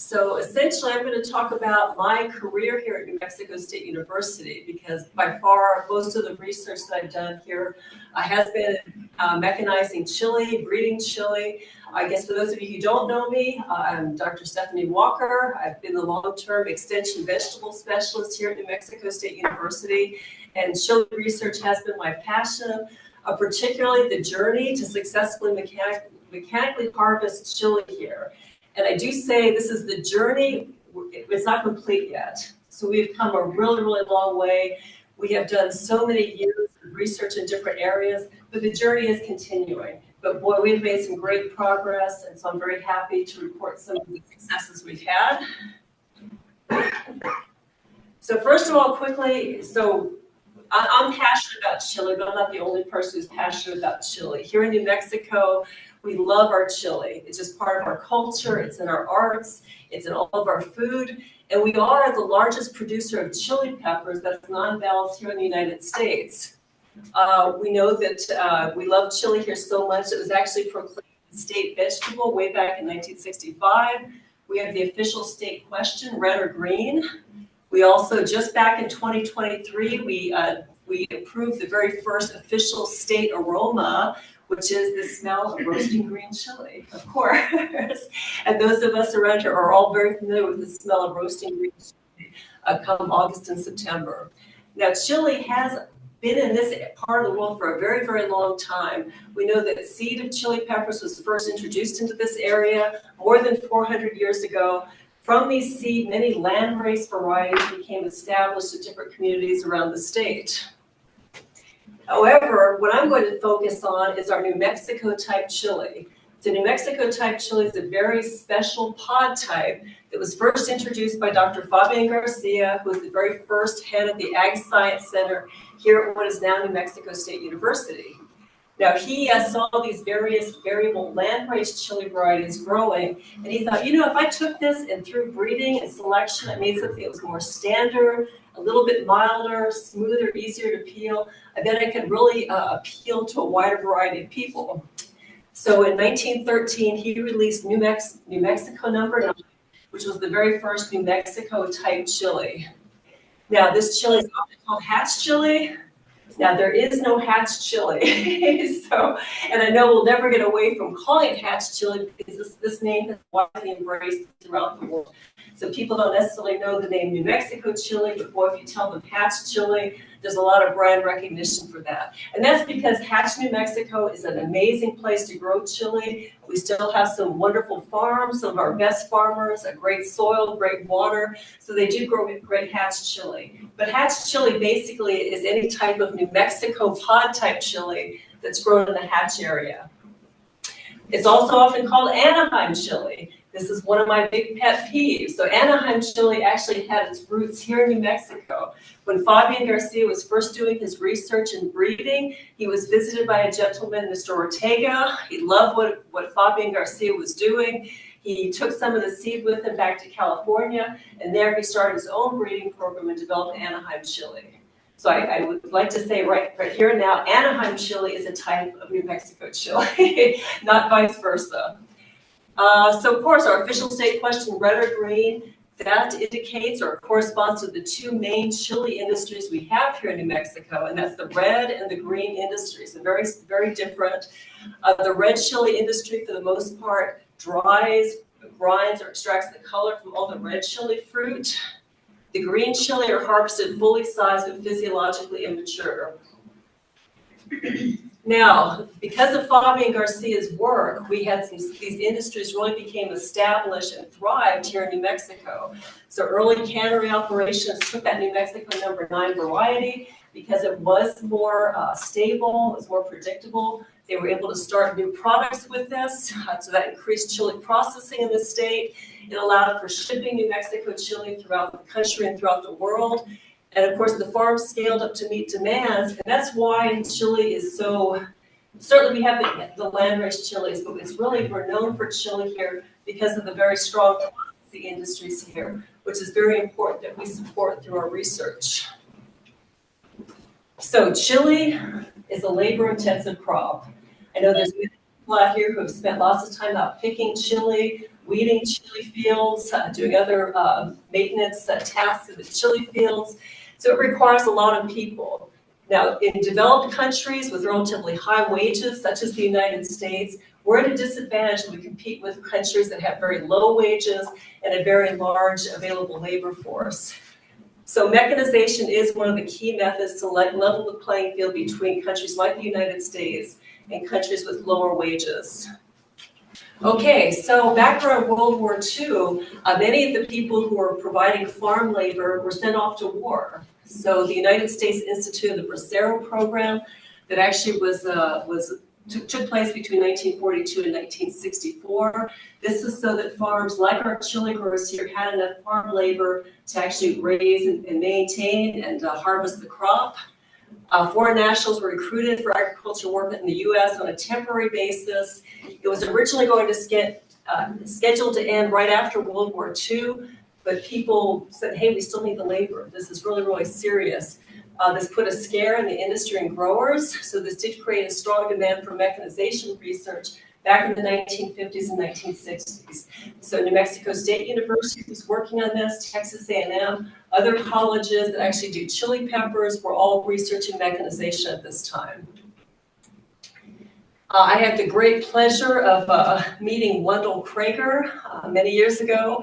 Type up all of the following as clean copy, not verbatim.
So essentially, I'm going to talk about my career here at New Mexico State University, because by far most of the research that I've done here has been mechanizing chili, breeding chili. I guess for those of you who don't know me, I'm Dr. Stephanie Walker. I've been the long-term extension vegetable specialist here at New Mexico State University, and chili research has been my passion, particularly the journey to successfully mechanically harvest chili here. And I do say this is the journey, it's not complete yet. So we've come a really, really long way. We have done so many years of research in different areas, but the journey is continuing. But boy, we've made some great progress, and so I'm very happy to report some of the successes we've had. So first of all, quickly, I'm passionate about chili, but I'm not the only person who's passionate about chili. Here in New Mexico, we love our chili. It's just part of our culture. It's in our arts. It's in all of our food. And we are the largest producer of chili peppers, that's non-balanced, here in the United States. We know that we love chili here so much, it was actually proclaimed state vegetable way back in 1965. We have the official state question, red or green. We also, just back in 2023, we approved the very first official state aroma, which is the smell of roasting green chili, of course. And those of us around here are all very familiar with the smell of roasting green chili come August and September. Now, chili has been in this part of the world for a very, very long time. We know that the seed of chili peppers was first introduced into this area more than 400 years ago. From these seeds, many landrace varieties became established in different communities around the state. However, what I'm going to focus on is our New Mexico type chili. The New Mexico type chili is a very special pod type that was first introduced by Dr. Fabian Garcia, who was the very first head of the Ag Science Center here at what is now New Mexico State University. Now, he saw these various variable landrace chili varieties growing, and he thought, you know, if I took this and through breeding and selection, I made something that was more standard, a little bit milder, smoother, easier to peel, I bet I could really appeal to a wider variety of people. So in 1913, he released New Mexico number 9, which was the very first New Mexico type chili. Now, this chili is often called Hatch chili. Now, there is no Hatch chili, and I know we'll never get away from calling it Hatch chili because this name is widely embraced throughout the world. So people don't necessarily know the name New Mexico chili, but boy, if you tell them Hatch chili, there's a lot of brand recognition for that. And that's because Hatch, New Mexico is an amazing place to grow chili. We still have some wonderful farms, some of our best farmers, a great soil, great water. So they do grow great Hatch chili. But Hatch chili basically is any type of New Mexico pod type chili that's grown in the Hatch area. It's also often called Anaheim chili. This is one of my big pet peeves. So Anaheim chili actually had its roots here in New Mexico. When Fabian Garcia was first doing his research in breeding, he was visited by a gentleman, Mr. Ortega. He loved what Fabian Garcia was doing. He took some of the seed with him back to California, and there he started his own breeding program and developed Anaheim chili. So I would like to say right here and now, Anaheim chili is a type of New Mexico chili, not vice versa. So of course, our official state question, red or green, that indicates or corresponds to the two main chili industries we have here in New Mexico, and that's the red and the green industries. So very, very different. The red chili industry, for the most part, dries, grinds, or extracts the color from all the red chili fruit. The green chili are harvested fully sized but physiologically immature. Now, because of Fabian Garcia's work, we had these industries really became established and thrived here in New Mexico. So early cannery operations took that New Mexico number 9 variety because it was more stable, it was more predictable. They were able to start new products with this, so that increased chili processing in the state. It allowed for shipping New Mexico chili throughout the country and throughout the world. And of course, the farms scaled up to meet demands, and that's why chili is so, certainly we have the landrace chilies, but it's really, we're known for chili here because of the very strong processing industries here, which is very important that we support through our research. So chili is a labor-intensive crop. I know there's people out here who have spent lots of time out picking chili, weeding chili fields, doing other maintenance tasks in the chili fields. So it requires a lot of people. Now, in developed countries with relatively high wages, such as the United States, we're at a disadvantage when we compete with countries that have very low wages and a very large available labor force. So mechanization is one of the key methods to level the playing field between countries like the United States and countries with lower wages. Okay, so back during World War II, many of the people who were providing farm labor were sent off to war. So the United States instituted the Bracero program that actually took place between 1942 and 1964. This is so that farms like our chili growers here had enough farm labor to actually raise and maintain and harvest the crop. Foreign nationals were recruited for agricultural work in the U.S. on a temporary basis. It was originally going to get scheduled to end right after World War II, but people said, hey, we still need the labor. This is really, really serious. This put a scare in the industry and growers, so this did create a strong demand for mechanization research back in the 1950s and 1960s. So New Mexico State University was working on this, Texas A&M, other colleges that actually do chili peppers were all researching mechanization at this time. I had the great pleasure of meeting Wendell Krager many years ago.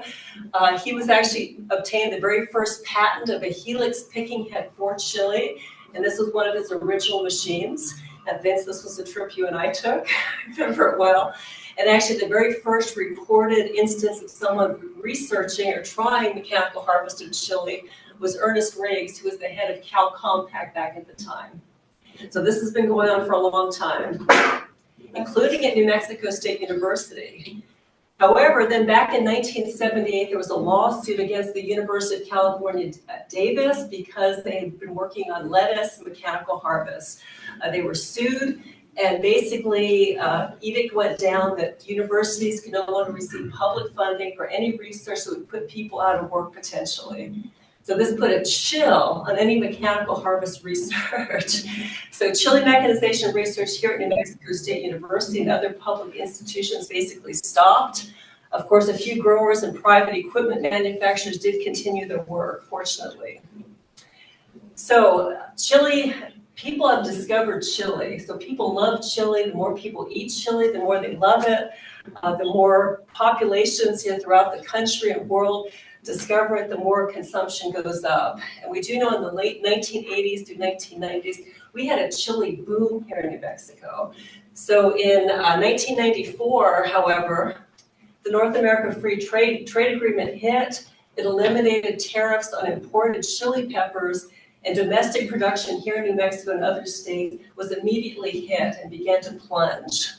He was actually obtained the very first patent of a helix picking head for chili, and this was one of his original machines. And Vince, this was a trip you and I took, I remember it well. And actually the very first recorded instance of someone researching or trying mechanical harvest of chili was Ernest Riggs, who was the head of Cal Compact back at the time. So this has been going on for a long time, including at New Mexico State University. However, then back in 1978, there was a lawsuit against the University of California, Davis, because they had been working on lettuce and mechanical harvest. They were sued, and basically, edict went down that universities could no longer receive public funding for any research that would put people out of work potentially. So this put a chill on any mechanical harvest research. So chili mechanization research here at New Mexico State University and other public institutions basically stopped. Of course, a few growers and private equipment manufacturers did continue their work, fortunately. So chili, people have discovered chili. So people love chili. The more people eat chili, the more they love it. The more populations here throughout the country and world discover it, the more consumption goes up. And we do know in the late 1980s through 1990s, we had a chili boom here in New Mexico. So in 1994, however, the North America Free Trade Agreement hit. It eliminated tariffs on imported chili peppers, and domestic production here in New Mexico and other states was immediately hit and began to plunge.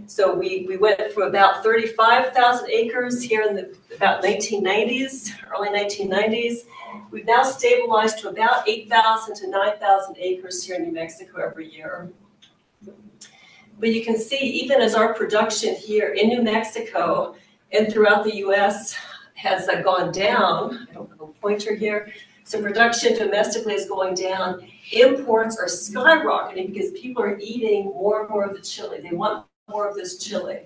So we went from about 35,000 acres here in the about 1990s, early 1990s. We've now stabilized to about 8,000 to 9,000 acres here in New Mexico every year. But you can see, even as our production here in New Mexico and throughout the U.S. has gone down, I don't have a pointer here, so production domestically is going down, imports are skyrocketing because people are eating more and more of the chili. They want more of this chili.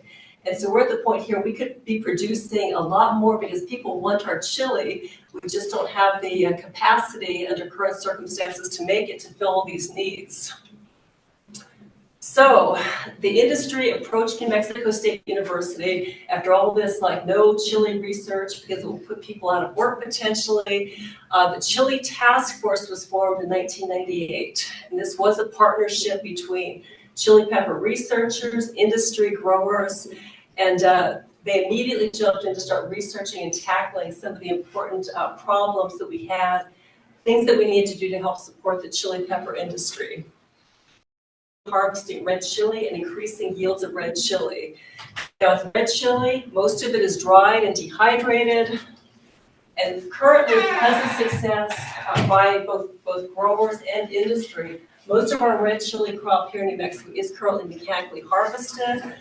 And so we're at the point here, we could be producing a lot more because people want our chili. We just don't have the capacity under current circumstances to make it to fill all these needs. So the industry approached New Mexico State University after all this no chili research because it will put people out of work potentially. The Chili Task Force was formed in 1998, and this was a partnership between chili pepper researchers, industry growers, and they immediately jumped in to start researching and tackling some of the important problems that we had, things that we need to do to help support the chili pepper industry. Harvesting red chili and increasing yields of red chili. Now with red chili, most of it is dried and dehydrated, and currently because of success by both growers and industry, most of our red chili crop here in New Mexico is currently mechanically harvested.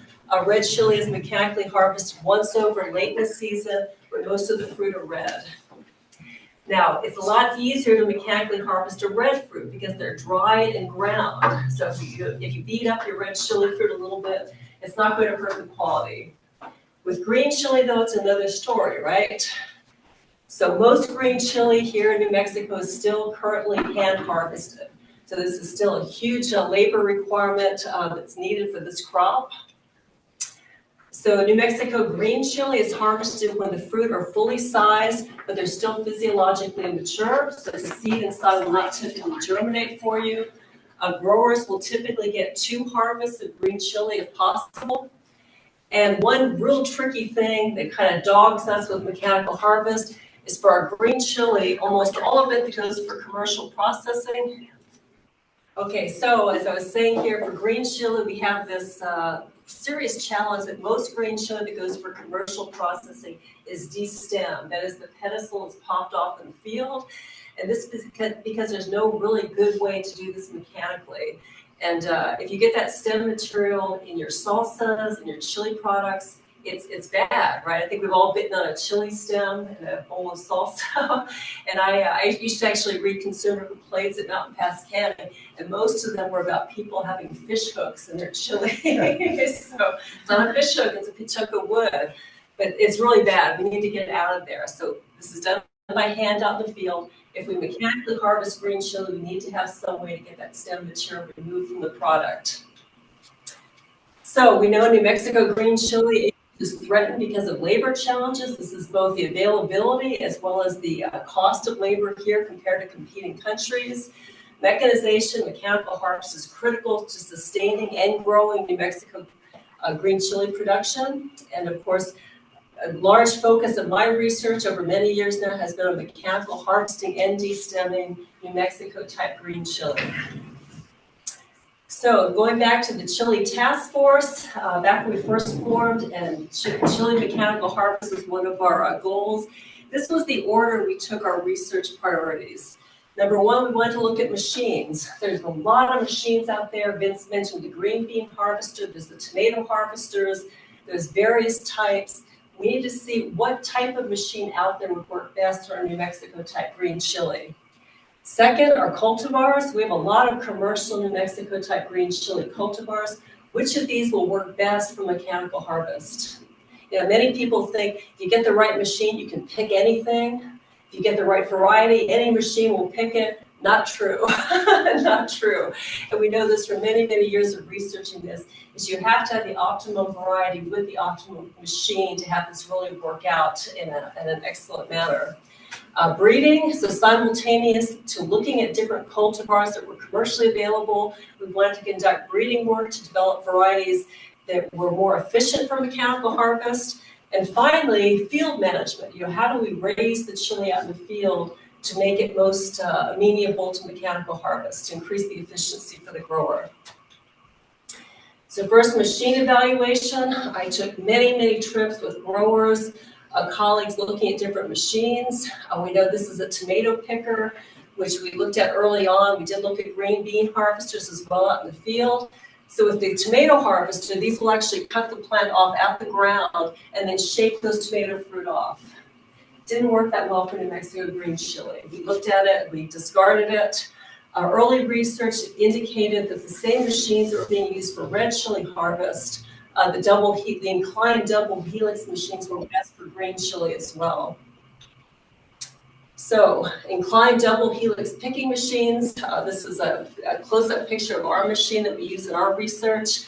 Red chili is mechanically harvested once over late in the season, where most of the fruit are red. Now, it's a lot easier to mechanically harvest a red fruit because they're dried and ground. So if you beat up your red chili fruit a little bit, it's not going to hurt the quality. With green chili, though, it's another story, right? So most green chili here in New Mexico is still currently hand harvested. So this is still a huge labor requirement that's needed for this crop. So New Mexico green chili is harvested when the fruit are fully sized, but they're still physiologically mature. So the seed inside will not typically germinate for you. Growers will typically get 2 harvests of green chili if possible. And one real tricky thing that kind of dogs us with mechanical harvest is for our green chili, almost all of it goes for commercial processing. Okay, so as I was saying here, for green chili, we have this serious challenge that most green chili that goes for commercial processing is destemmed. That is, the pedestal is popped off in the field. And this is because there's no really good way to do this mechanically. And if you get that stem material in your salsas and your chili products, it's bad, right? I think we've all bitten on a chili stem and a bowl of salsa. And I used to actually read consumer complaints at Mountain Pass County, and most of them were about people having fish hooks in their chili. So it's not a fish hook, it's a chunk of wood. But it's really bad. We need to get it out of there. So this is done by hand out in the field. If we mechanically harvest green chili, we need to have some way to get that stem material removed from the product. So we know New Mexico green chili is threatened because of labor challenges. This is both the availability as well as the cost of labor here compared to competing countries. Mechanization, mechanical harvest is critical to sustaining and growing New Mexico green chili production. And of course, a large focus of my research over many years now has been on mechanical harvesting and destemming New Mexico type green chili. So going back to the Chili Task Force, back when we first formed, and chili mechanical harvest was one of our goals. This was the order we took our research priorities. Number 1, we wanted to look at machines. There's a lot of machines out there. Vince mentioned the green bean harvester, there's the tomato harvesters, there's various types. We need to see what type of machine out there would work best for our New Mexico type green chili. Second, our cultivars. We have a lot of commercial New Mexico type green chili cultivars. Which of these will work best for mechanical harvest? You know, many people think if you get the right machine, you can pick anything. If you get the right variety, any machine will pick it. Not true, not true. And we know this from many, many years of researching this, is you have to have the optimum variety with the optimum machine to have this really work out in an excellent manner. Breeding, so simultaneous to looking at different cultivars that were commercially available, we wanted to conduct breeding work to develop varieties that were more efficient for mechanical harvest. And finally, field management. You know, how do we raise the chili out in the field to make it most amenable to mechanical harvest, to increase the efficiency for the grower? So first, machine evaluation. I took many, many trips with growers, colleagues looking at different machines. We know this is a tomato picker, which we looked at early on. We did look at green bean harvesters as well out in the field. So with the tomato harvester, these will actually cut the plant off at the ground and then shake those tomato fruit off. Didn't work that well for New Mexico green chili. We looked at it, we discarded it. Our early research indicated that the same machines that were being used for red chili harvest, the inclined double helix machines were best for green chili as well. So inclined double helix picking machines. This is a close-up picture of our machine that we use in our research.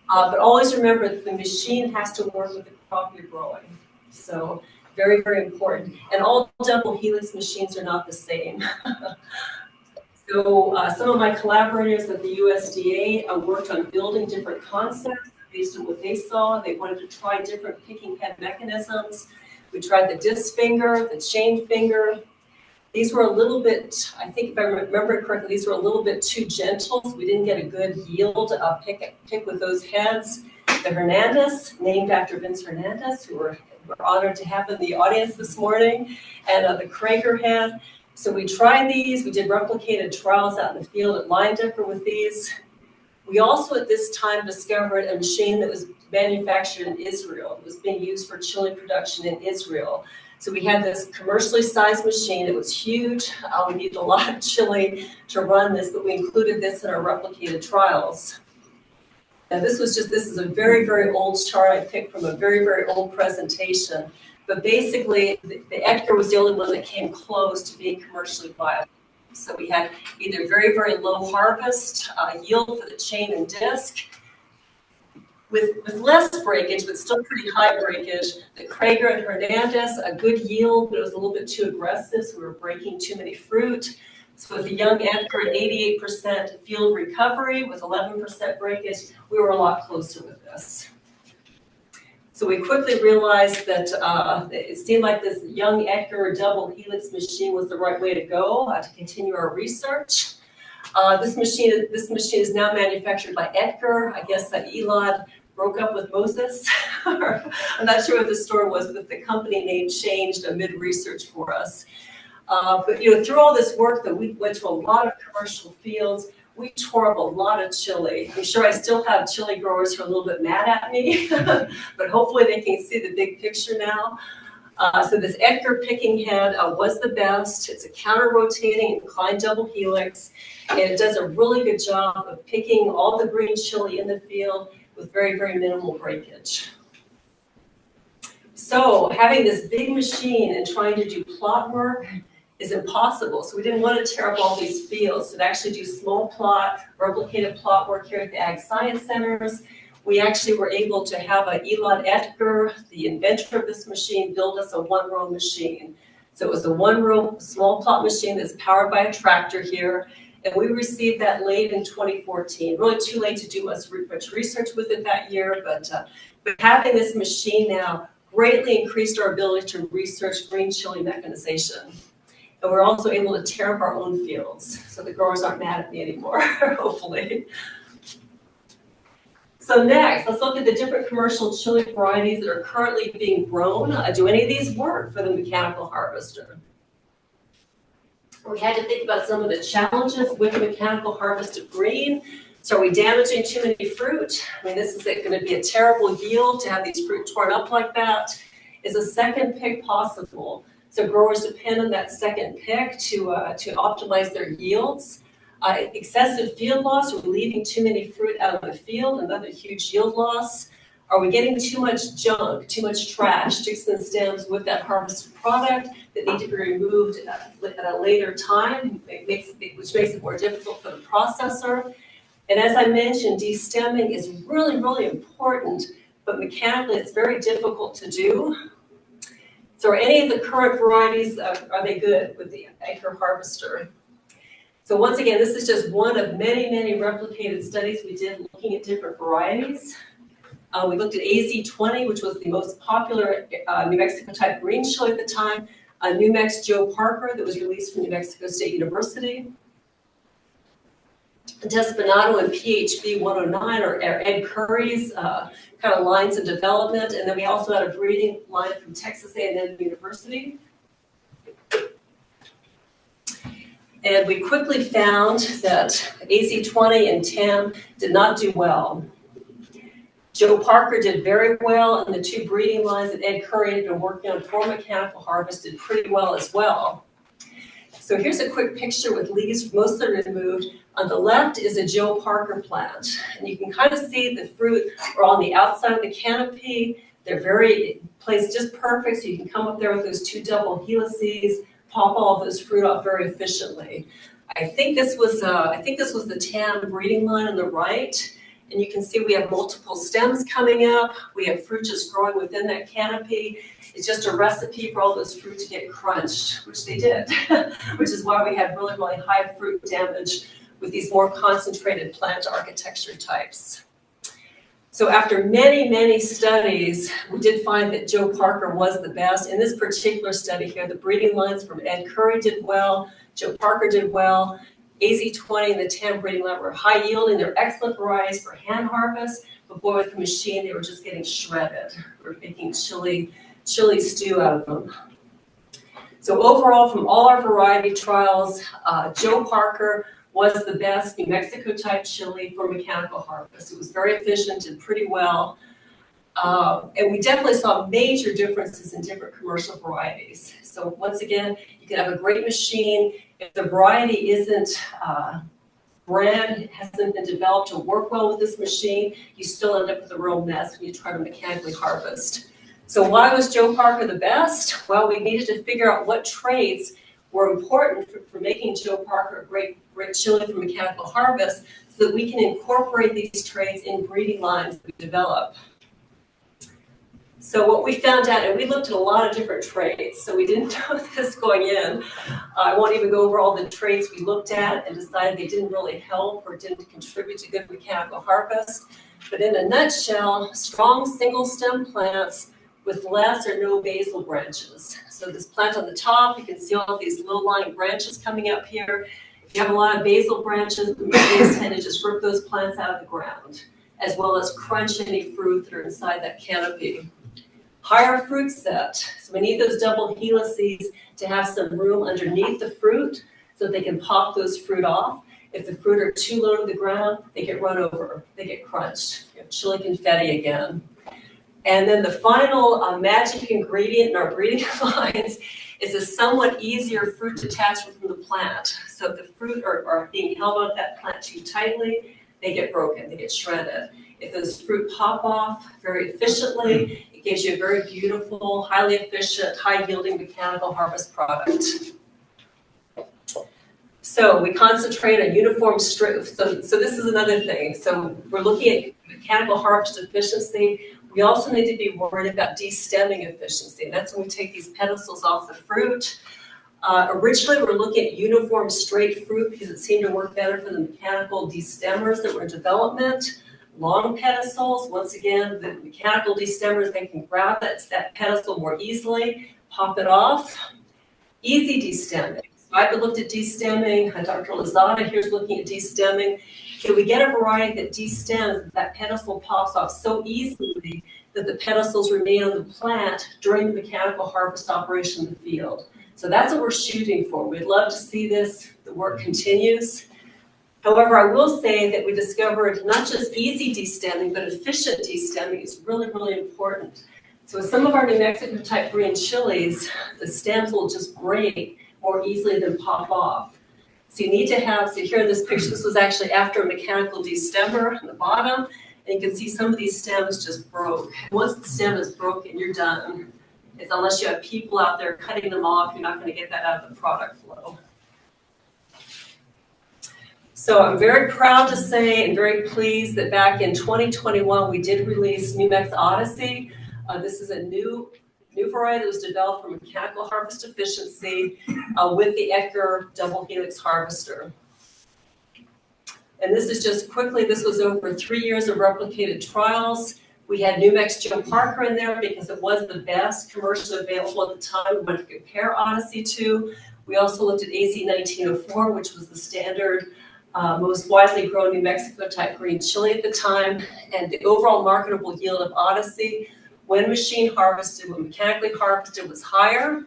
But always remember that the machine has to work with the crop you're growing. So very, very important. And all double helix machines are not the same. So some of my collaborators at the USDA worked on building different concepts based on what they saw. They wanted to try different picking head mechanisms. We tried the disc finger, the chain finger. These were a little bit, I think if I remember correctly, these were a little bit too gentle. So we didn't get a good yield pick with those heads. The Hernandez, named after Vince Hernandez, who we're honored to have in the audience this morning, and the Krager head. So we tried these. We did replicated trials out in the field at Leyendecker with these. We also at this time discovered a machine that was manufactured in Israel. It was being used for chili production in Israel. So we had this commercially sized machine. It was huge. We needed a lot of chili to run this, but we included this in our replicated trials. Now this is a very, very old chart I picked from a very, very old presentation. But basically, the Edgar was the only one that came close to being commercially viable. So we had either very, very low harvest yield for the chain and disc, with less breakage, but still pretty high breakage. The Krager and Hernandez, a good yield, but it was a little bit too aggressive, so we were breaking too many fruit. So with the young Edgar at 88% field recovery with 11% breakage, we were a lot closer with this. So we quickly realized that it seemed like this young Edgar double helix machine was the right way to go to continue our research. This machine is now manufactured by Edgar. I guess that Elon broke up with Moses. I'm not sure what the story was, but the company name changed mid-research for us. But through all this work that we went to a lot of commercial fields, we tore up a lot of chili. I'm sure I still have chili growers who are a little bit mad at me, but hopefully they can see the big picture now. So this Edgar picking head was the best. It's a counter-rotating inclined double helix, and it does a really good job of picking all the green chili in the field with very, very minimal breakage. So having this big machine and trying to do plot work is impossible. So we didn't want to tear up all these fields. To actually do small plot, replicated plot work here at the Ag Science Centers. We actually were able to have Elon Edgar, the inventor of this machine, build us a one-row machine. So it was a one-row small plot machine that's powered by a tractor here. And we received that late in 2014. Really too late to do much research with it that year, but having this machine now greatly increased our ability to research green chili mechanization. And we're also able to tear up our own fields, so the growers aren't mad at me anymore, hopefully. So next, let's look at the different commercial chili varieties that are currently being grown. Do any of these work for the mechanical harvester? We had to think about some of the challenges with the mechanical harvest of green. So are we damaging too many fruit? I mean, this is going to be a terrible yield to have these fruit torn up like that. Is a second pick possible? So growers depend on that second pick to optimize their yields. Excessive field loss, are we leaving too many fruit out of the field, another huge yield loss? Are we getting too much junk, too much trash, sticks and stems with that harvested product that need to be removed at a later time, which makes it more difficult for the processor? And as I mentioned, destemming is really, really important, but mechanically it's very difficult to do. So are any of the current varieties, are they good with the Edgar harvester? So once again, this is just one of many, many replicated studies we did looking at different varieties. We looked at AZ20, which was the most popular New Mexico type green chili at the time, New Mex Joe Parker that was released from New Mexico State University. Desperado and Ph.D. 109 are Ed Curry's kind of lines of development. And then we also had a breeding line from Texas A&M University. And we quickly found that AZ20 and TAM did not do well. Joe Parker did very well, and the two breeding lines that Ed Curry had been working on for mechanical harvest did pretty well as well. So here's a quick picture with leaves mostly removed. On the left is a Joe Parker plant, and you can kind of see the fruit are on the outside of the canopy. They're placed just perfect, so you can come up there with those two double helices, pop all of those fruit off very efficiently. I think this was the TAM breeding line on the right, and you can see we have multiple stems coming up. We have fruit just growing within that canopy. It's just a recipe for all those fruit to get crunched, which they did, which is why we had really, really high fruit damage with these more concentrated plant architecture types. So after many, many studies, we did find that Joe Parker was the best. In this particular study here, the breeding lines from Ed Curry did well, Joe Parker did well, AZ20 and the TAM breeding line were high yielding. They're excellent varieties for hand harvest, but boy, with the machine, they were just getting shredded. We were making chili stew out of them. So overall, from all our variety trials, Joe Parker was the best New Mexico type chili for mechanical harvest. It was very efficient and pretty well. And we definitely saw major differences in different commercial varieties. So once again, you can have a great machine. If the variety isn't brand hasn't been developed to work well with this machine, you still end up with a real mess when you try to mechanically harvest. So why was Joe Parker the best? Well, we needed to figure out what traits were important for making Joe Parker a great chili for mechanical harvest, so that we can incorporate these traits in breeding lines that we develop. So what we found out, and we looked at a lot of different traits, so we didn't know this going in. I won't even go over all the traits we looked at and decided they didn't really help or didn't contribute to good mechanical harvest. But in a nutshell, strong single stem plants with less or no basal branches. So this plant on the top, you can see all these low-lying branches coming up here. If you have a lot of basal branches, the machines tend to just rip those plants out of the ground, as well as crunch any fruit that are inside that canopy. Higher fruit set. So we need those double helices to have some room underneath the fruit so they can pop those fruit off. If the fruit are too low to the ground, they get run over, they get crunched. You have chili confetti again. And then the final magic ingredient in our breeding lines is a somewhat easier fruit detachment from the plant. So if the fruit are being held on that plant too tightly, they get broken, they get shredded. If those fruit pop off very efficiently, it gives you a very beautiful, highly efficient, high-yielding mechanical harvest product. So we concentrate on uniform strength. So this is another thing. So we're looking at mechanical harvest efficiency. We also need to be worried about destemming efficiency. And that's when we take these pedicels off the fruit. Originally, we're looking at uniform straight fruit because it seemed to work better for the mechanical destemmers that were in development. Long pedicels, once again, the mechanical destemmers, they can grab that pedicel more easily, pop it off. Easy destemming. So I've looked at destemming. Dr. Lozada here's looking at destemming. Can we get a variety that destems, that pedicel pops off so easily that the pedicels remain on the plant during the mechanical harvest operation in the field? So that's what we're shooting for. We'd love to see this. The work continues. However, I will say that we discovered not just easy destemming, but efficient destemming is really, really important. So with some of our New Mexico type green chilies, the stems will just break more easily than pop off. So you need to have, so here in this picture, this was actually after a mechanical destemmer on the bottom, and you can see some of these stems just broke. Once the stem is broken, you're done. It's unless you have people out there cutting them off, you're not going to get that out of the product flow. So I'm very proud to say and very pleased that back in 2021, we did release New Mex Odyssey. This is a new variety that was developed for mechanical harvest efficiency with the Ecker double helix harvester. And this is just quickly, this was over 3 years of replicated trials. We had New Mex Joe Parker in there because it was the best commercially available at the time we wanted to compare Odyssey to. We also looked at AZ 1904, which was the standard most widely grown New Mexico type green chili at the time, and the overall marketable yield of Odyssey when machine harvested, when mechanically harvested, was higher.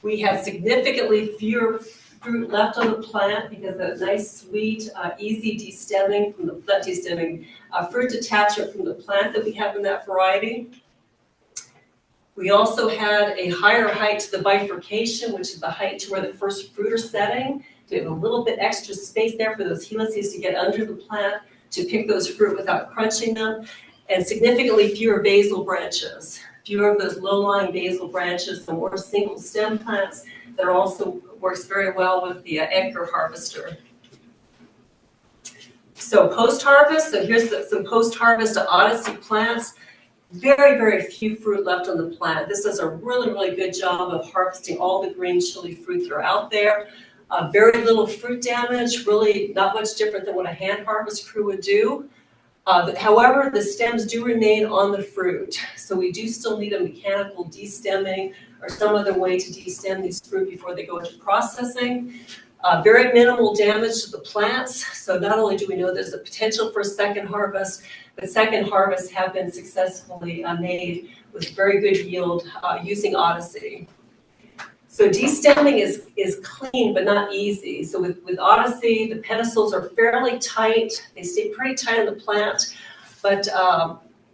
We had significantly fewer fruit left on the plant because of the nice, sweet, easy destemming from the not destemming, fruit detachment from the plant that we have in that variety. We also had a higher height to the bifurcation, which is the height to where the first fruit are setting. So we have a little bit extra space there for those helices to get under the plant to pick those fruit without crunching them, and significantly fewer basal branches. Fewer of those low-lying basal branches, the more single stem plants. That also works very well with the Ecker harvester. So post-harvest, so here's some post-harvest Odyssey plants. Very, very few fruit left on the plant. This does a really, really good job of harvesting all the green chili fruit that are out there. Very little fruit damage, really not much different than what a hand harvest crew would do. However, the stems do remain on the fruit, so we do still need a mechanical destemming or some other way to destem these fruit before they go into processing. Very minimal damage to the plants, so not only do we know there's a potential for a second harvest, but second harvests have been successfully made with very good yield using Odyssey. So destemming is clean but not easy. So with Odyssey, the pedicels are fairly tight. They stay pretty tight on the plant, but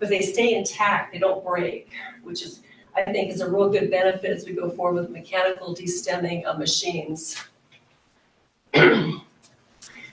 they stay intact. They don't break, which is, I think, is a real good benefit as we go forward with mechanical destemming machines.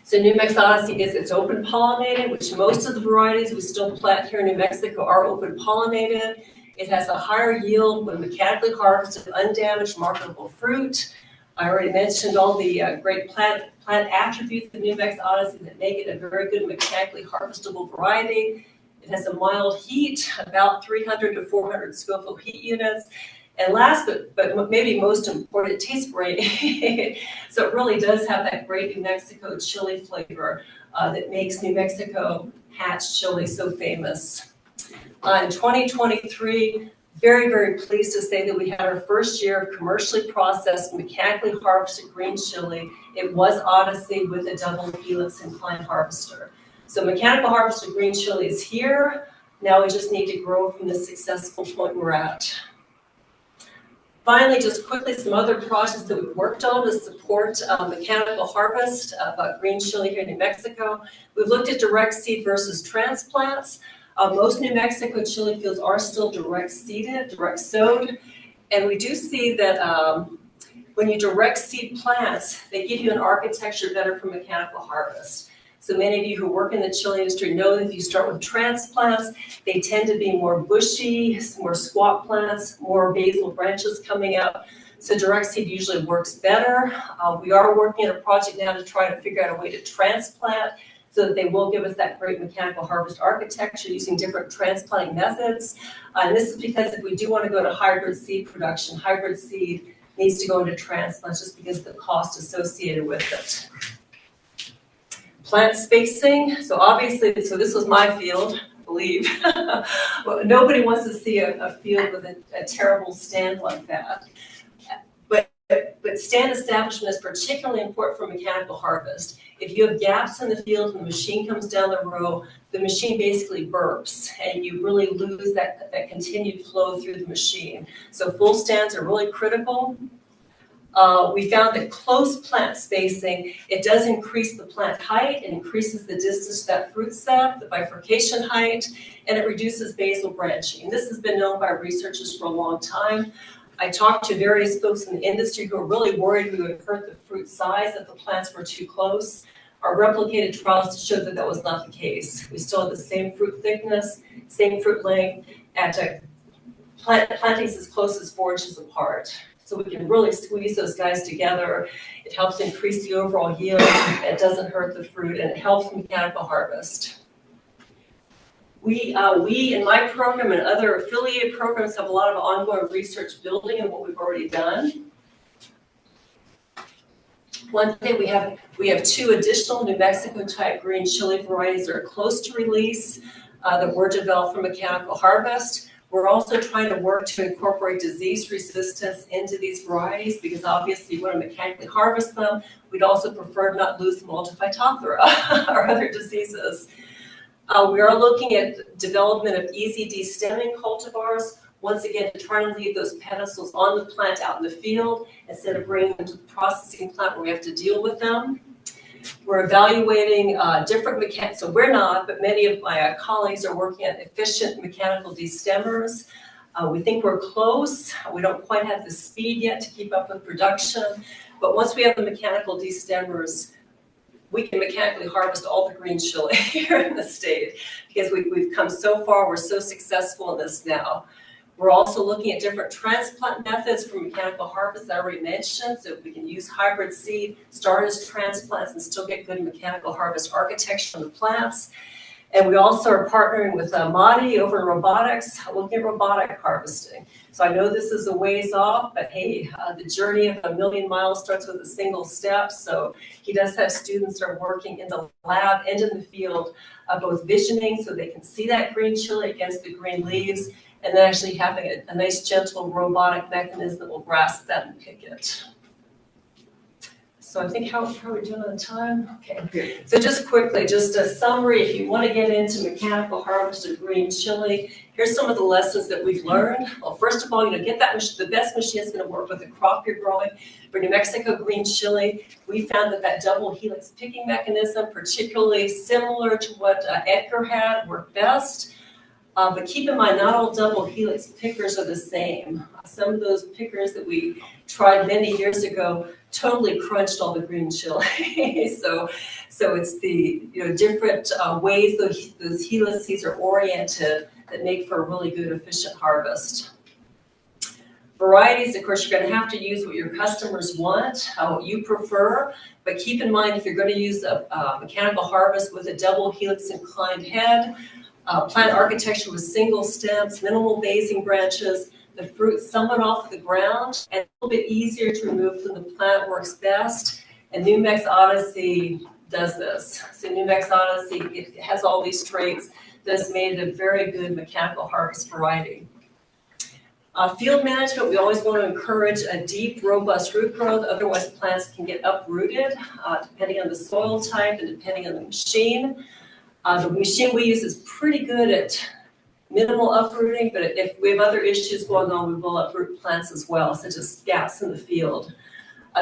So New Mex Odyssey it's open pollinated, which most of the varieties we still plant here in New Mexico are open pollinated. It has a higher yield when mechanically harvested, undamaged, marketable fruit. I already mentioned all the great plant attributes of New Mex Odyssey that make it a very good mechanically harvestable variety. It has a mild heat, about 300 to 400 Scoville heat units. And last, but maybe most important, it tastes great. So it really does have that great New Mexico chili flavor that makes New Mexico hatch chili so famous. In 2023, very, very pleased to say that we had our first year of commercially processed, mechanically harvested green chili. It was Odyssey with a double helix incline harvester. So mechanical harvested green chili is here. Now we just need to grow from the successful point we're at. Finally, just quickly, some other projects that we've worked on to support mechanical harvest of green chili here in New Mexico. We've looked at direct seed versus transplants. Most New Mexico chili fields are still direct seeded, direct sowed. And we do see that when you direct seed plants, they give you an architecture better for mechanical harvest. So many of you who work in the chili industry know that if you start with transplants, they tend to be more bushy, more squat plants, more basal branches coming out. So direct seed usually works better. We are working on a project now to try to figure out a way to transplant so that they will give us that great mechanical harvest architecture using different transplanting methods. And this is because if we do want to go to hybrid seed production, hybrid seed needs to go into transplants just because of the cost associated with it. Plant spacing, so obviously, so this was my field, I believe. Well, nobody wants to see a field with a terrible stand like that. But stand establishment is particularly important for mechanical harvest. If you have gaps in the field and the machine comes down the row, the machine basically burps and you really lose that continued flow through the machine. So full stands are really critical. We found that close plant spacing, it does increase the plant height, it increases the distance to that fruit set, the bifurcation height, and it reduces basal branching. This has been known by researchers for a long time. I talked to various folks in the industry who were really worried we would hurt the fruit size if the plants were too close. Our replicated trials showed that that was not the case. We still had the same fruit thickness, same fruit length, at plantings as close as 4 inches apart. So we can really squeeze those guys together. It helps increase the overall yield, it doesn't hurt the fruit, and it helps mechanical harvest. We in my program and other affiliated programs have a lot of ongoing research building on what we've already done. One thing we have 2 additional New Mexico type green chili varieties that are close to release that were developed for mechanical harvest. We're also trying to work to incorporate disease resistance into these varieties because obviously you want to mechanically harvest them. We'd also prefer to not lose them all to Phytophthora or other diseases. We are looking at development of easy destemming cultivars, once again to try and leave those pedicels on the plant out in the field instead of bringing them to the processing plant where we have to deal with them. We're evaluating different mechanics, so we're not, but many of my colleagues are working on efficient mechanical destemmers. We think we're close. We don't quite have the speed yet to keep up with production, but once we have the mechanical destemmers, we can mechanically harvest all the green chili here in the state because we've come so far, we're so successful in this now. We're also looking at different transplant methods for mechanical harvest that I already mentioned, so if we can use hybrid seed, start as transplants, and still get good mechanical harvest architecture on the plants. And we also are partnering with Madi over in robotics, looking at robotic harvesting. So I know this is a ways off, but hey, the journey of 1,000,000 miles starts with a single step. So he does have students that are working in the lab and in the field, both visioning so they can see that green chili against the green leaves, and then actually having a nice gentle robotic mechanism that will grasp that and pick it. So I think how are we doing on time? Okay. So just quickly, just a summary. If you want to get into mechanical harvest of green chili, here's some of the lessons that we've learned. Well, first of all, get that the best machine is going to work with the crop you're growing. For New Mexico green chili, we found that double helix picking mechanism, particularly similar to what Edgar had, worked best. But keep in mind, not all double helix pickers are the same. Some of those pickers that we tried many years ago totally crunched all the green chili. So it's the different ways those helices are oriented that make for a really good, efficient harvest. Varieties, of course, you're going to have to use what your customers want, what you prefer, but keep in mind if you're going to use a mechanical harvest with a double helix inclined head, plant architecture with single stems, minimal basing branches, the fruit somewhat off the ground, and a little bit easier to remove from the plant works best. And New Mex Odyssey does this. So New Mex Odyssey, it has all these traits that has made it a very good mechanical harvest variety. Field management, we always want to encourage a deep, robust root growth, otherwise plants can get uprooted depending on the soil type and depending on the machine. The machine we use is pretty good at minimal uprooting, but if we have other issues going on, we will uproot plants as well, such as gaps in the field.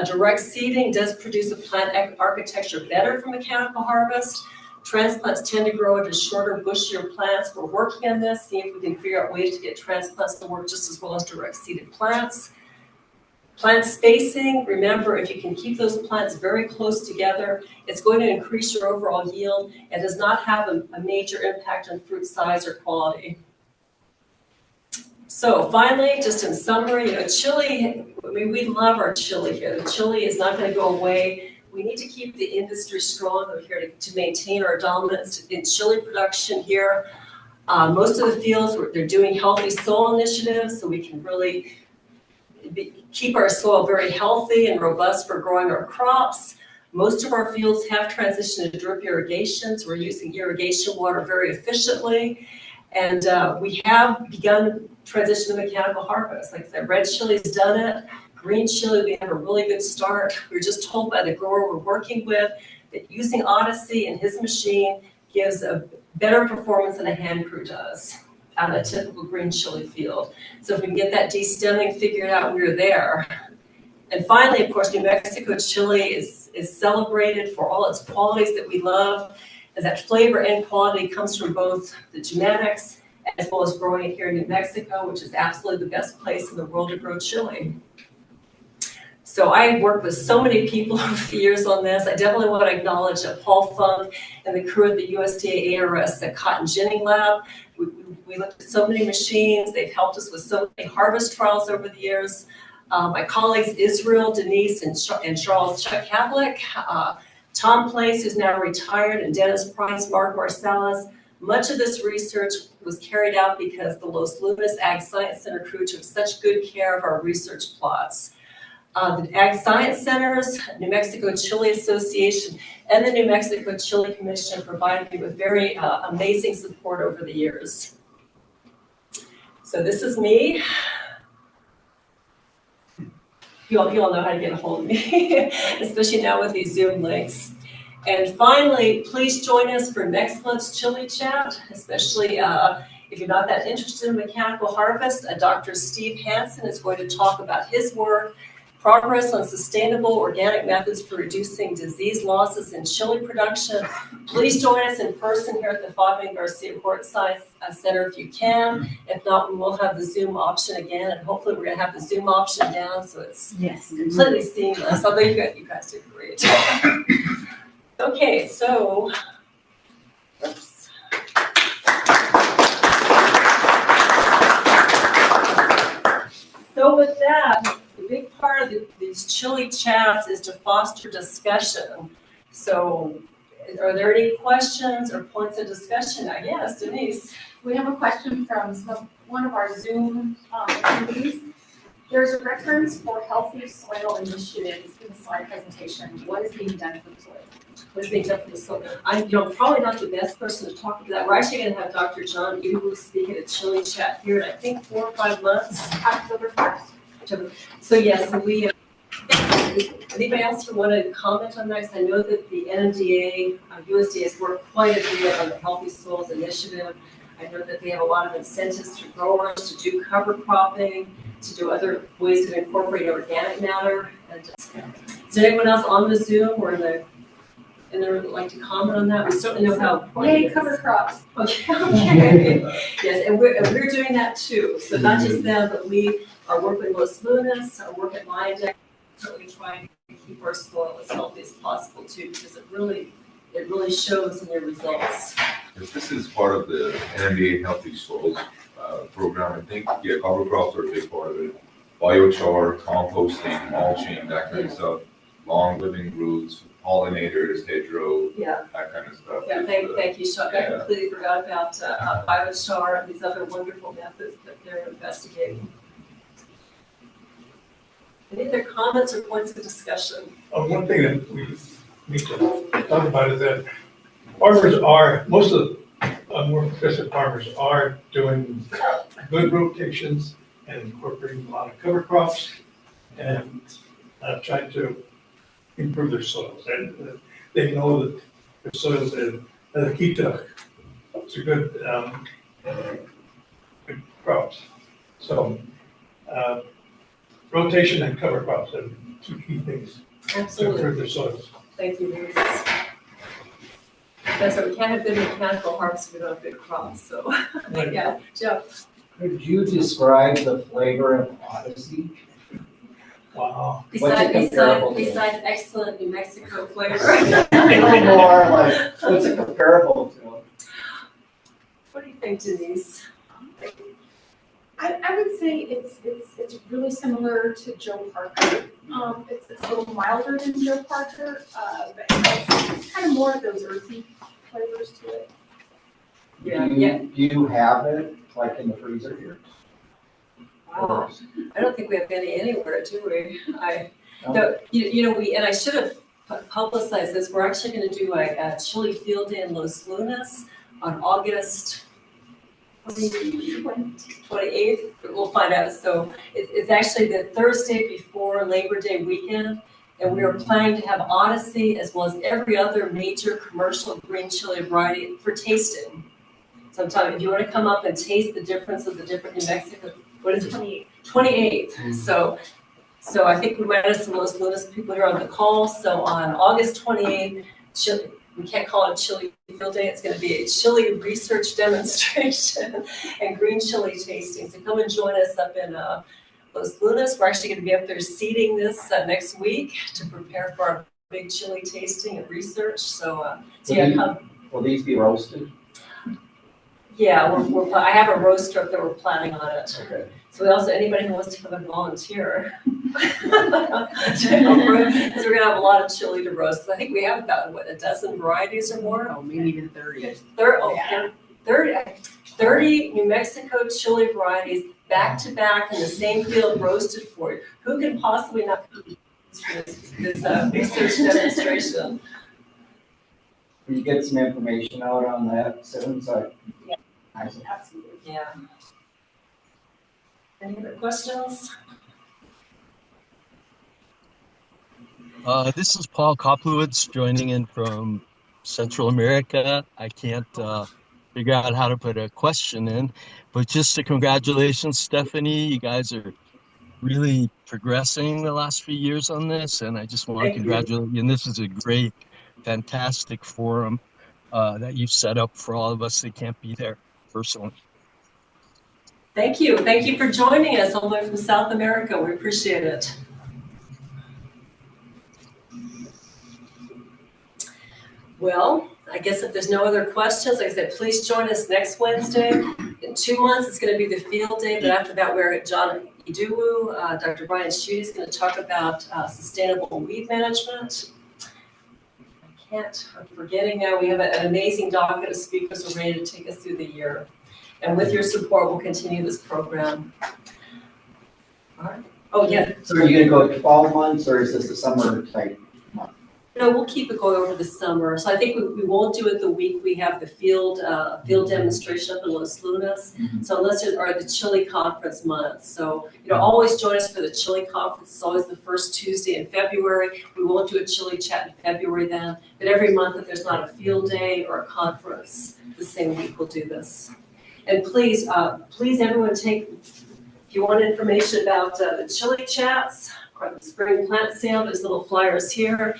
Direct seeding does produce a plant architecture better for mechanical harvest. Transplants tend to grow into shorter, bushier plants. We're working on this, seeing if we can figure out ways to get transplants to work just as well as direct seeded plants. Plant spacing, remember, if you can keep those plants very close together, it's going to increase your overall yield and does not have a major impact on fruit size or quality. So finally, just in summary, chili, I mean, we love our chili here. The chili is not going to go away. We need to keep the industry strong. We're here to maintain our dominance in chili production here. Most of the fields, they're doing healthy soil initiatives, so we can really keep our soil very healthy and robust for growing our crops. Most of our fields have transitioned to drip irrigation, so we're using irrigation water very efficiently. And we have begun transition to mechanical harvest. Like I said, red chili's done it. Green chili, we have a really good start. We were just told by the grower we're working with that using Odyssey and his machine gives a better performance than a hand crew does on a typical green chili field. So if we can get that de-stemming figured out, we're there. And finally, of course, New Mexico chili is celebrated for all its qualities that we love. And that flavor and quality comes from both the genetics as well as growing it here in New Mexico, which is absolutely the best place in the world to grow chili. So I've worked with so many people over the years on this. I definitely want to acknowledge Paul Funk and the crew at the USDA ARS Cotton Ginning Lab. We looked at so many machines. They've helped us with so many harvest trials over the years. My colleagues Israel, Denise, and Charles Chuck Havlick, Tom Place, who's now retired, and Dennis Price, Mark Marcellus. Much of this research was carried out because the Los Lunas Ag Science Center crew took such good care of our research plots. The Ag Science Centers, New Mexico Chili Association, and the New Mexico Chili Commission provided me with very amazing support over the years. So this is me. You all know how to get a hold of me, especially now with these Zoom links. And finally, please join us for next month's Chili Chat, especially if you're not that interested in mechanical harvest. Dr. Steve Hansen is going to talk about his work, progress on sustainable organic methods for reducing disease losses in chili production. Please join us in person here at the Fabian Garcia Hort Science Center if you can. If not, we will have the Zoom option again, and hopefully we're going to have the Zoom option down so it's completely seamless. Although you guys did great. Okay, so, oops. So with that, the big part of these chili chats is to foster discussion. So are there any questions or points of discussion? Yes, Denise. We have a question from one of our Zoom attendees. There's a reference for healthy soil initiatives in the slide presentation. What is being done for the soil? What is being done for the soil? I'm probably not the best person to talk about that. We're actually going to have Dr. John Ubu speak at a chili chat here in, I think, 4 or 5 months. October 1st. So yes, we. Anybody else want to comment on that? Because I know that the NMDA, USDA has worked quite a bit on the Healthy Soils Initiative. I know that they have a lot of incentives to growers to do cover cropping, to do other ways to incorporate organic matter. And, is there anyone else on the Zoom or in there would like to comment on that? We certainly know how important Yay, cover crops. Okay. Yes, and we're doing that too. So not just them, but we our work with Los Lunas, our work at Lyondell, certainly trying to keep our soil as healthy as possible too, because it really shows in your results. This is part of the NMBA Healthy Soils program. I think, yeah, cover crops are a big part of it. Biochar, composting, mulching, that kind of stuff. Long living roots, pollinators, hedgerow, Yeah. that kind of stuff. Yeah, thank you, Sean. I Yeah. completely forgot about biochar and these other wonderful methods that they're investigating. Any other comments or points of discussion? One thing that we need to talk about is that most of the more progressive farmers are doing good rotations and incorporating a lot of cover crops and trying to improve their soils. And they know that their soils are the key to good crops. So rotation and cover crops are two key things to Absolutely. improve their soils. Thank you, Bruce. That's right, we can't have good mechanical harvest if we don't have good crops, so, yeah, Jeff. Could you describe the flavor of Odyssey? Wow. What's it comparable to? Besides excellent New Mexico flavor. No more like, what's it comparable to? What do you think, Denise? I would say it's really similar to Joe Parker. It's a little milder than Joe Parker, but it's kind of more of those earthy flavors to it. Yeah, Do you have it like in the freezer here? Wow. I don't think we have any anywhere, do we? No. No, and I should have publicized this. We're actually going to do a chili field day in Los Lunas on August 28th. We'll find out. So it's actually the Thursday before Labor Day weekend, and we are planning to have Odyssey as well as every other major commercial green chili variety for tasting. Sometime if you want to come up and taste the difference of the different New Mexico. What is it? 28th. So I think we might have some Los Lunas people here on the call. So on August 28th, chili, we can't call it Chili Field Day. It's going to be a chili research demonstration and green chili tasting. So come and join us up in Los Lunas. We're actually going to be up there seeding this next week to prepare for our big chili tasting and research. So come. Will these be roasted? Yeah, I have a roaster that we're planning on it. Okay. So we also, anybody who wants to come and volunteer. Because we're gonna have a lot of chili to roast. I think we have about, a dozen varieties or more? Oh, maybe even 30. 30 New Mexico chili varieties back to back in the same field roasted for you. Who can possibly not be this research demonstration? Will you get some information out on that soon? So Yeah. I- Absolutely. Yeah. Any other questions? This is Paul Koplowitz joining in from Central America. I can't figure out how to put a question in, but just a congratulations, Stephanie. You guys are really progressing the last few years on this, and I just want to Thank you. congratulate you. And this is a great, fantastic forum that you've set up for all of us that can't be there personally. Thank you. Thank you for joining us all the way from South America. We appreciate it. Well, I guess if there's no other questions, like I said, please join us next Wednesday. In 2 months, it's going to be the field day, but after that, we're at John Iduwu. Dr. Brian Schutte is going to talk about sustainable weed management. I'm forgetting now, we have an amazing docket of speakers who are ready to take us through the year. And with your support, we'll continue this program. All right. Oh, yeah. So are you going to go 12 months or is this a summer type month? No, we'll keep it going over the summer. So I think we won't do it the week we have the field demonstration up in Los Lunas. Mm-hmm. So unless it are the Chile conference month. So, always join us for the Chile conference. It's always the first Tuesday in February. We won't do a Chile chat in February then. But every month if there's not a field day or a conference, the same week we'll do this. And please everyone if you want information about the Chile chats or the spring plant sale, there's little flyers here.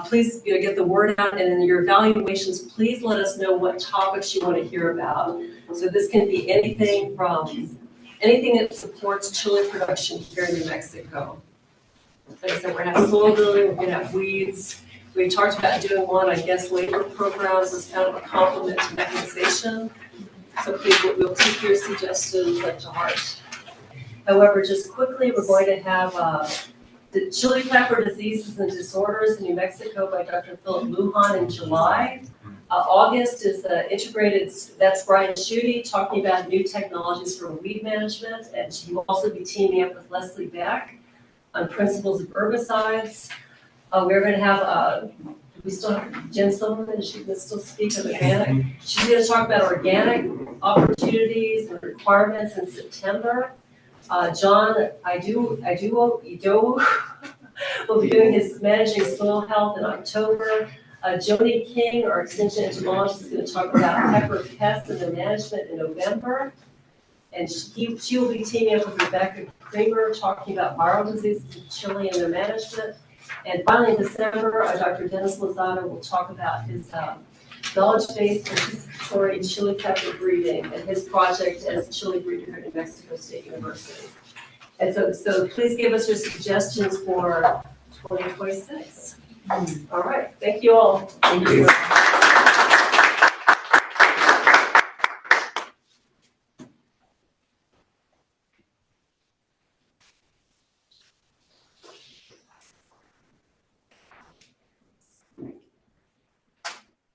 Please get the word out, and in your evaluations, please let us know what topics you want to hear about. So this can be anything from anything that supports chili production here in New Mexico. Like I said, we're gonna have soil building, we're gonna have weeds. We talked about doing one, I guess, labor programs as kind of a complement to mechanization. So please, we'll take your suggestions like to heart. However, just quickly, we're going to have the chili pepper diseases and disorders in New Mexico by Dr. Philip Lujan in July. August is integrated, that's Brian Schutte talking about new technologies for weed management, and he will also be teaming up with Leslie Beck on principles of herbicides. We're going to have, we still have Jen Silverman, she can still speak of organic. She's going to talk about organic opportunities and requirements in September. John, I do will be doing his managing soil health in October. Joni King, our extension entomologist, is going to talk about pepper pests and the management in November. And she will be teaming up with Rebecca Kramer, talking about viral diseases in Chile and their management. And finally, in December, Dr. Dennis Lozada will talk about his knowledge-based participatory chili pepper breeding and his project as chili breeder here at New Mexico State University. And so please give us your suggestions for 2026. All right, thank you all. Thank you.